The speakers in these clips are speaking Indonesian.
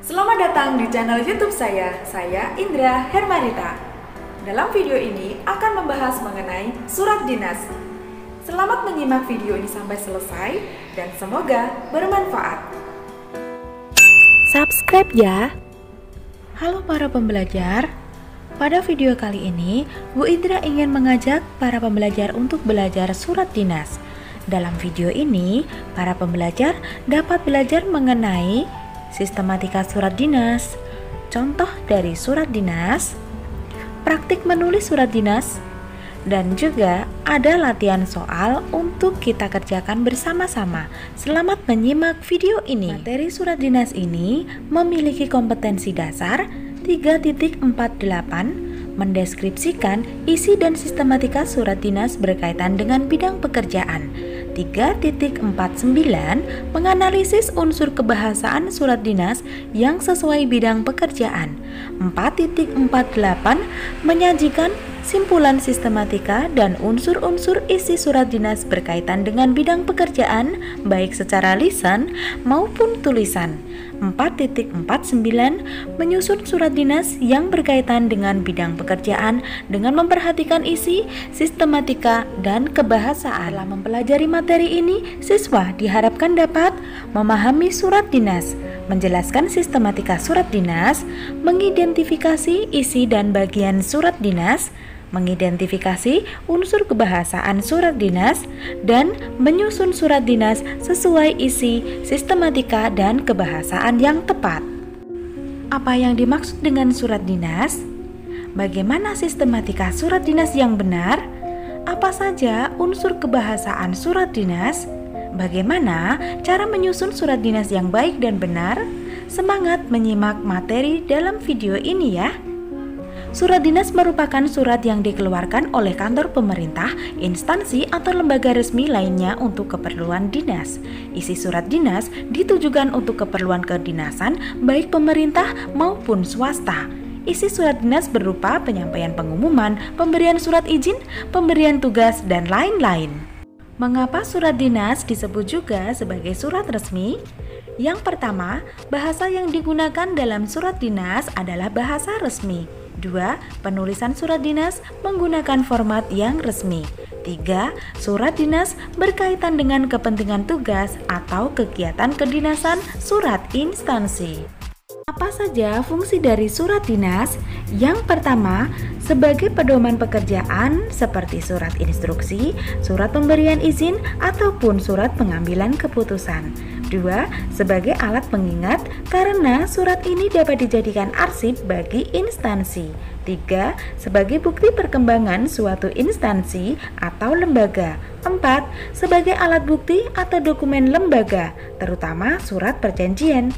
Selamat datang di channel YouTube saya Indra Hermanita. Dalam video ini akan membahas mengenai surat dinas. Selamat menyimak video ini sampai selesai dan semoga bermanfaat. Subscribe ya. Halo para pembelajar. Pada video kali ini, Bu Indra ingin mengajak para pembelajar untuk belajar surat dinas. Dalam video ini, para pembelajar dapat belajar mengenai sistematika surat dinas, contoh dari surat dinas, praktik menulis surat dinas, dan juga ada latihan soal untuk kita kerjakan bersama-sama. Selamat menyimak video ini. Materi surat dinas ini memiliki kompetensi dasar 3.48, mendeskripsikan isi dan sistematika surat dinas berkaitan dengan bidang pekerjaan. 3.49 menganalisis unsur kebahasaan surat dinas yang sesuai bidang pekerjaan. 4.48 menyajikan simpulan sistematika dan unsur-unsur isi surat dinas berkaitan dengan bidang pekerjaan baik secara lisan maupun tulisan. 4.49 menyusun surat dinas yang berkaitan dengan bidang pekerjaan dengan memperhatikan isi, sistematika, dan kebahasaan. Setelah mempelajari materi ini, siswa diharapkan dapat memahami surat dinas, menjelaskan sistematika surat dinas, mengidentifikasi isi dan bagian surat dinas, mengidentifikasi unsur kebahasaan surat dinas, dan menyusun surat dinas sesuai isi, sistematika, dan kebahasaan yang tepat. Apa yang dimaksud dengan surat dinas? Bagaimana sistematika surat dinas yang benar? Apa saja unsur kebahasaan surat dinas? Bagaimana cara menyusun surat dinas yang baik dan benar? Semangat menyimak materi dalam video ini ya! Surat dinas merupakan surat yang dikeluarkan oleh kantor pemerintah, instansi, atau lembaga resmi lainnya untuk keperluan dinas. Isi surat dinas ditujukan untuk keperluan kedinasan, baik pemerintah maupun swasta. Isi surat dinas berupa penyampaian pengumuman, pemberian surat izin, pemberian tugas, dan lain-lain. Mengapa surat dinas disebut juga sebagai surat resmi? Yang pertama, bahasa yang digunakan dalam surat dinas adalah bahasa resmi. 2. Penulisan surat dinas menggunakan format yang resmi. 3. Surat dinas berkaitan dengan kepentingan tugas atau kegiatan kedinasan surat instansi. Apa saja fungsi dari surat dinas? Yang pertama, sebagai pedoman pekerjaan seperti surat instruksi, surat pemberian izin, ataupun surat pengambilan keputusan. 2. Sebagai alat pengingat karena surat ini dapat dijadikan arsip bagi instansi. 3. Sebagai bukti perkembangan suatu instansi atau lembaga. 4. Sebagai alat bukti atau dokumen lembaga, terutama surat perjanjian.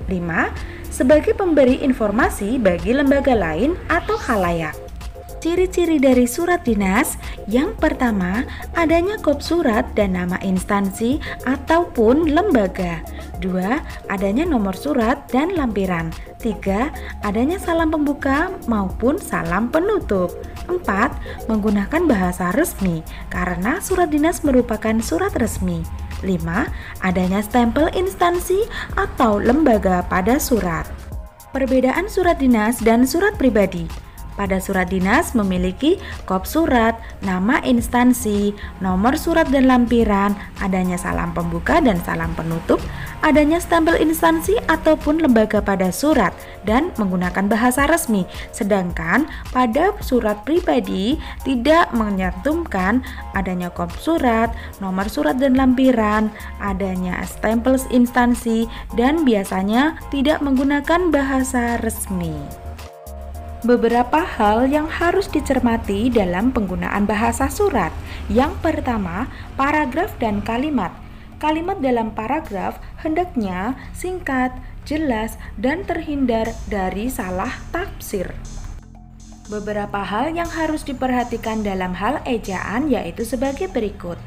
5. Sebagai pemberi informasi bagi lembaga lain atau khalayak. Ciri-ciri dari surat dinas, yang pertama, adanya kop surat dan nama instansi ataupun lembaga. 2. Adanya nomor surat dan lampiran. 3. Adanya salam pembuka maupun salam penutup. 4. Menggunakan bahasa resmi karena surat dinas merupakan surat resmi. 5. Adanya stempel instansi atau lembaga pada surat. Perbedaan surat dinas dan surat pribadi. Pada surat dinas memiliki kop surat, nama instansi, nomor surat dan lampiran, adanya salam pembuka dan salam penutup, adanya stempel instansi ataupun lembaga pada surat, dan menggunakan bahasa resmi. Sedangkan pada surat pribadi tidak menyantumkan adanya kop surat, nomor surat dan lampiran, adanya stempel instansi, dan biasanya tidak menggunakan bahasa resmi. Beberapa hal yang harus dicermati dalam penggunaan bahasa surat. Yang pertama, paragraf dan kalimat. Kalimat dalam paragraf hendaknya singkat, jelas, dan terhindar dari salah tafsir. Beberapa hal yang harus diperhatikan dalam hal ejaan yaitu sebagai berikut.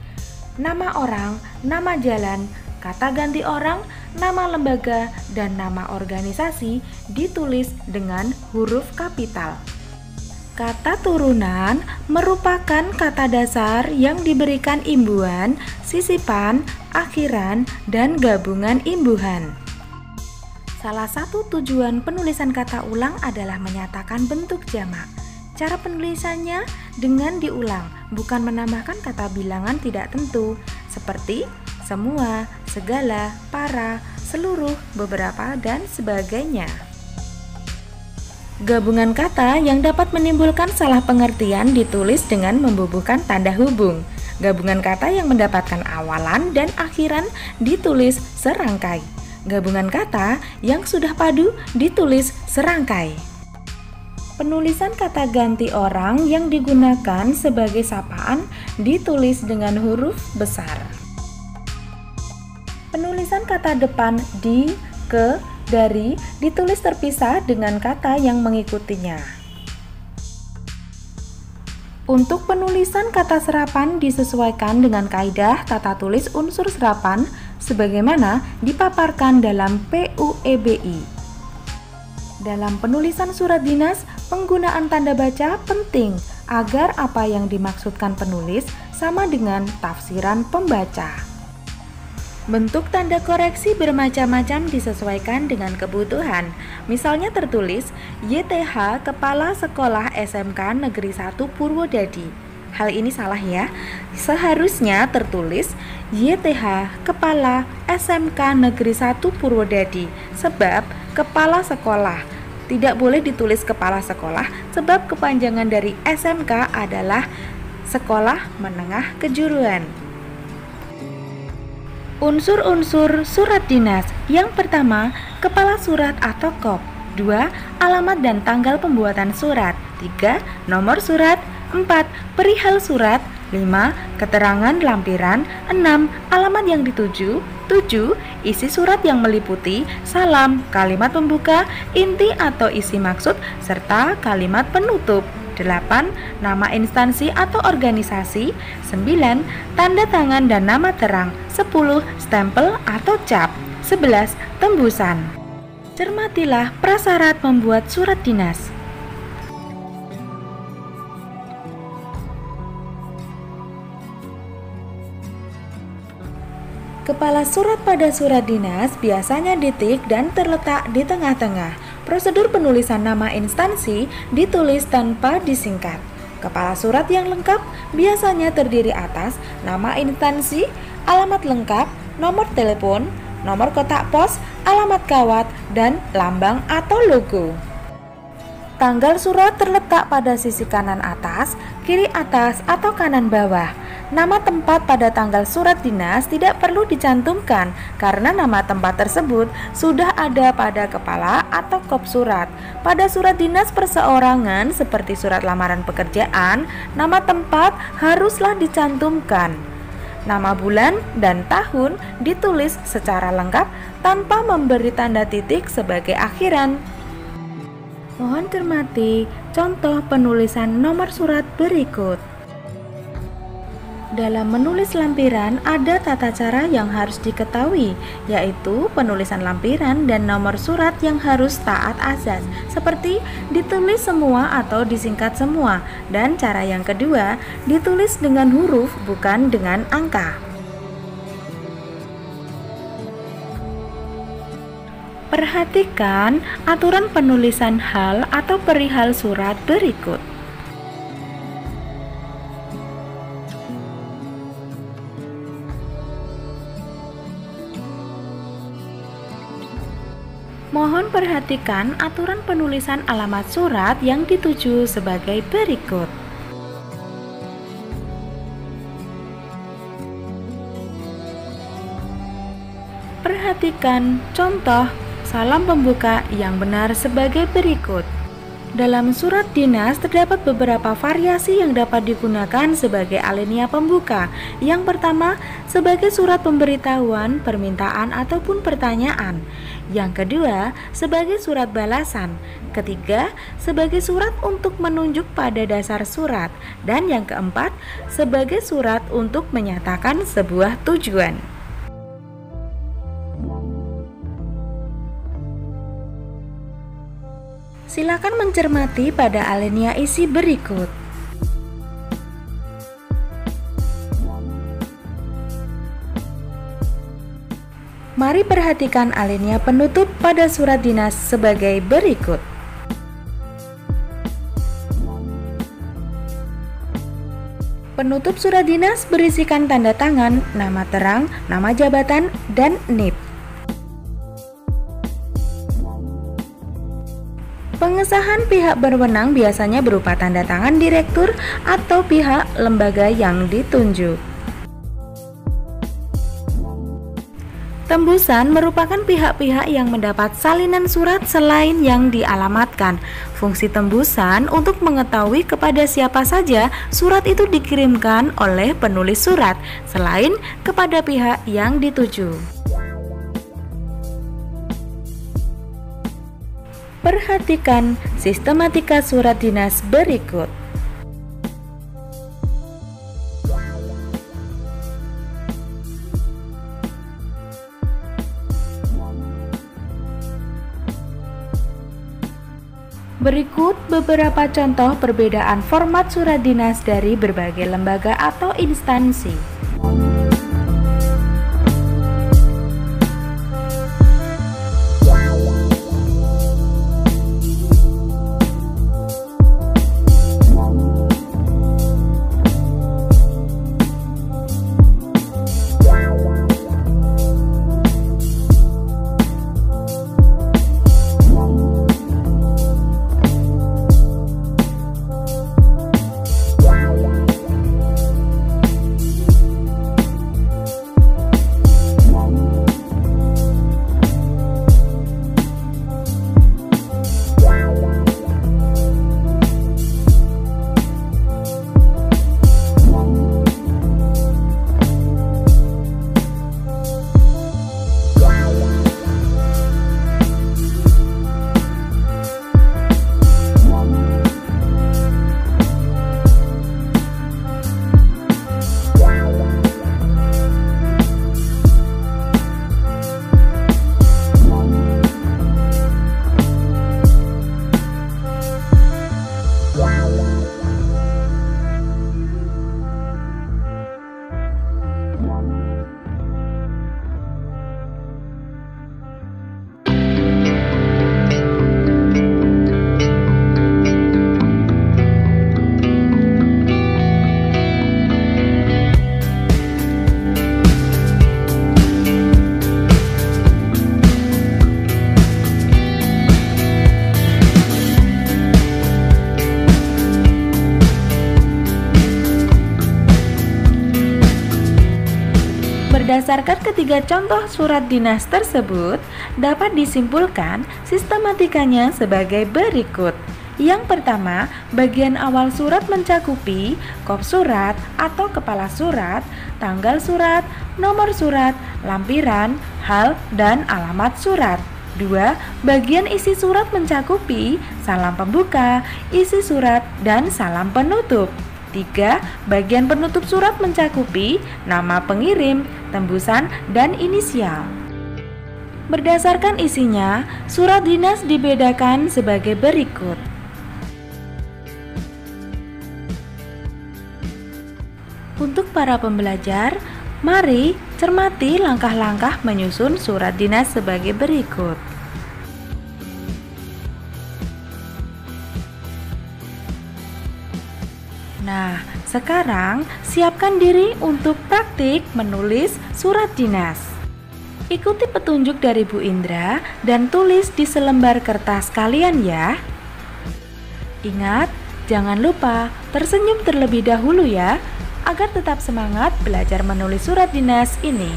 Nama orang, nama jalan, kata ganti orang, nama lembaga, dan nama organisasi ditulis dengan huruf kapital. Kata turunan merupakan kata dasar yang diberikan imbuhan, sisipan, akhiran, dan gabungan imbuhan. Salah satu tujuan penulisan kata ulang adalah menyatakan bentuk jamak. Cara penulisannya dengan diulang, bukan menambahkan kata bilangan tidak tentu, seperti semua, segala, para, seluruh, beberapa, dan sebagainya. Gabungan kata yang dapat menimbulkan salah pengertian ditulis dengan membubuhkan tanda hubung. Gabungan kata yang mendapatkan awalan dan akhiran ditulis serangkai. Gabungan kata yang sudah padu ditulis serangkai. Penulisan kata ganti orang yang digunakan sebagai sapaan ditulis dengan huruf besar. Penulisan kata depan di, ke, dari ditulis terpisah dengan kata yang mengikutinya. Untuk penulisan kata serapan disesuaikan dengan kaidah tata tulis unsur serapan sebagaimana dipaparkan dalam PUEBI. Dalam penulisan surat dinas, penggunaan tanda baca penting agar apa yang dimaksudkan penulis sama dengan tafsiran pembaca. Bentuk tanda koreksi bermacam-macam disesuaikan dengan kebutuhan. Misalnya tertulis YTH Kepala Sekolah SMK Negeri 1 Purwodadi. Hal ini salah ya. Seharusnya tertulis YTH Kepala SMK Negeri 1 Purwodadi, sebab kepala sekolah. Tidak boleh ditulis kepala sekolah sebab kepanjangan dari SMK adalah Sekolah Menengah Kejuruan. Unsur-unsur surat dinas. Yang pertama, kepala surat atau kop. 2. Alamat dan tanggal pembuatan surat. 3. Nomor surat. 4. Perihal surat. 5. Keterangan lampiran. 6. Alamat yang dituju. 7. Isi surat yang meliputi salam, kalimat pembuka, inti atau isi maksud, serta kalimat penutup. 8. Nama instansi atau organisasi. 9. Tanda tangan dan nama terang. 10. Stempel atau cap. 11. Tembusan. Cermatilah prasyarat membuat surat dinas. Kepala surat pada surat dinas biasanya ditik dan terletak di tengah-tengah. Prosedur penulisan nama instansi ditulis tanpa disingkat. Kepala surat yang lengkap biasanya terdiri atas nama instansi, alamat lengkap, nomor telepon, nomor kotak pos, alamat kawat, dan lambang atau logo. Tanggal surat terletak pada sisi kanan atas, kiri atas, atau kanan bawah. Nama tempat pada tanggal surat dinas tidak perlu dicantumkan karena nama tempat tersebut sudah ada pada kepala atau kop surat. Pada surat dinas perseorangan seperti surat lamaran pekerjaan, nama tempat haruslah dicantumkan. Nama bulan dan tahun ditulis secara lengkap tanpa memberi tanda titik sebagai akhiran. Mohon cermati contoh penulisan nomor surat berikut. Dalam menulis lampiran ada tata cara yang harus diketahui, yaitu penulisan lampiran dan nomor surat yang harus taat azas, seperti ditulis semua atau disingkat semua, dan cara yang kedua, ditulis dengan huruf bukan dengan angka. Perhatikan aturan penulisan hal atau perihal surat berikut. Mohon perhatikan aturan penulisan alamat surat yang dituju sebagai berikut. Perhatikan contoh salam pembuka yang benar sebagai berikut. Dalam surat dinas terdapat beberapa variasi yang dapat digunakan sebagai alinea pembuka. Yang pertama, sebagai surat pemberitahuan, permintaan ataupun pertanyaan. Yang kedua, sebagai surat balasan. Ketiga, sebagai surat untuk menunjuk pada dasar surat. Dan yang keempat, sebagai surat untuk menyatakan sebuah tujuan. Silakan mencermati pada alinea isi berikut. Mari perhatikan alinea penutup pada surat dinas sebagai berikut. Penutup surat dinas berisikan tanda tangan, nama terang, nama jabatan, dan NIP. Pengesahan pihak berwenang biasanya berupa tanda tangan direktur atau pihak lembaga yang ditunjuk. Tembusan merupakan pihak-pihak yang mendapat salinan surat selain yang dialamatkan. Fungsi tembusan untuk mengetahui kepada siapa saja surat itu dikirimkan oleh penulis surat, selain kepada pihak yang dituju. Perhatikan sistematika surat dinas berikut. Berikut beberapa contoh perbedaan format surat dinas dari berbagai lembaga atau instansi. Berdasarkan ketiga contoh surat dinas tersebut, dapat disimpulkan sistematikanya sebagai berikut. Yang pertama, bagian awal surat mencakupi kop surat atau kepala surat, tanggal surat, nomor surat, lampiran, hal, dan alamat surat. 2. Bagian isi surat mencakupi salam pembuka, isi surat, dan salam penutup. 3. Bagian penutup surat mencakupi nama pengirim, tembusan, dan inisial. Berdasarkan isinya, surat dinas dibedakan sebagai berikut. Untuk para pembelajar, mari cermati langkah-langkah menyusun surat dinas sebagai berikut. Nah, sekarang siapkan diri untuk praktik menulis surat dinas. Ikuti petunjuk dari Bu Indra dan tulis di selembar kertas kalian ya. Ingat, jangan lupa tersenyum terlebih dahulu ya, agar tetap semangat belajar menulis surat dinas ini.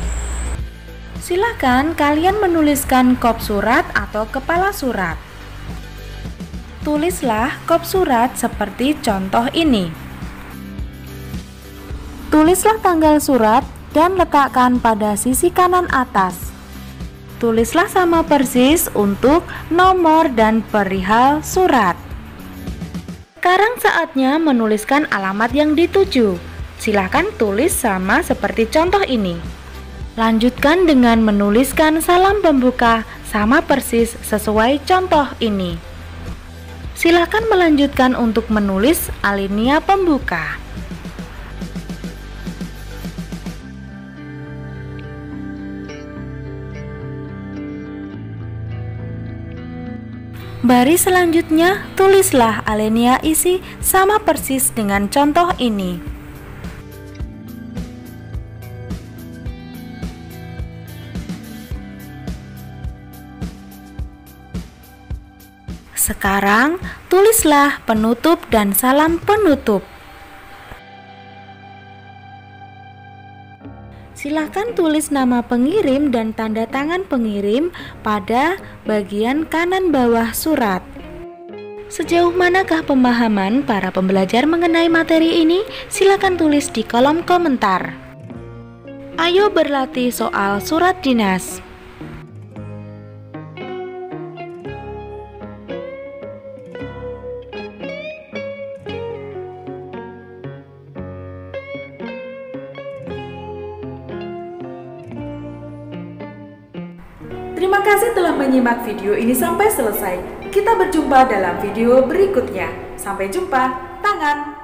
Silakan kalian menuliskan kop surat atau kepala surat. Tulislah kop surat seperti contoh ini. Tulislah tanggal surat dan letakkan pada sisi kanan atas. Tulislah sama persis untuk nomor dan perihal surat. Sekarang saatnya menuliskan alamat yang dituju. Silakan tulis sama seperti contoh ini. Lanjutkan dengan menuliskan salam pembuka sama persis sesuai contoh ini. Silakan melanjutkan untuk menulis alinea pembuka. Baris selanjutnya, tulislah alinea isi sama persis dengan contoh ini. Sekarang, tulislah penutup dan salam penutup. Silakan tulis nama pengirim dan tanda tangan pengirim pada bagian kanan bawah surat. Sejauh manakah pemahaman para pembelajar mengenai materi ini? Silakan tulis di kolom komentar. Ayo berlatih soal surat dinas. Terima kasih telah menyimak video ini sampai selesai. Kita berjumpa dalam video berikutnya. Sampai jumpa, tangan.